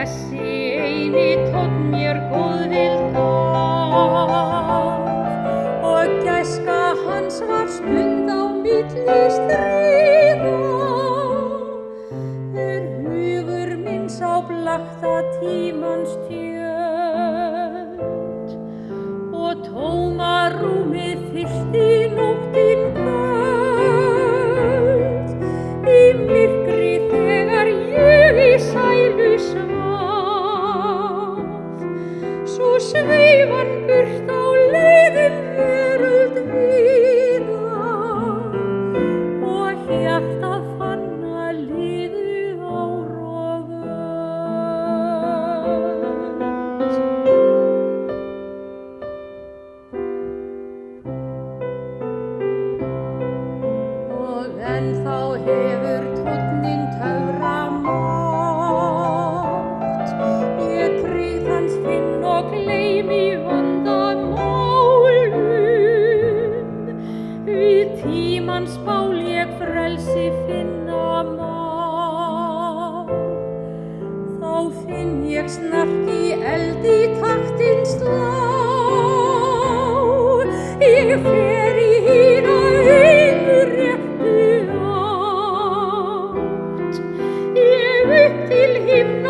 þessi eini tónn mér góðvild gaf og gæska hans var stund á milli stríða. Hugur minn sá blakta tímans tjöld og tóma rúmið fyllti nóttin köld. Í myrkri þegar ég í sælu svaf, svo sveif hann burt á leiðum veröld víða og hjartað fann að liðu ár og öld. Og ennþá hefur tónninn töframátt, ég tryggð hans finn og gleymi vandamálum. Við tímans bál ég frelsi finna má, þá finn ég snark í eldi taktinn slá. Ég fer í hina einu réttu átt, ég upp til himna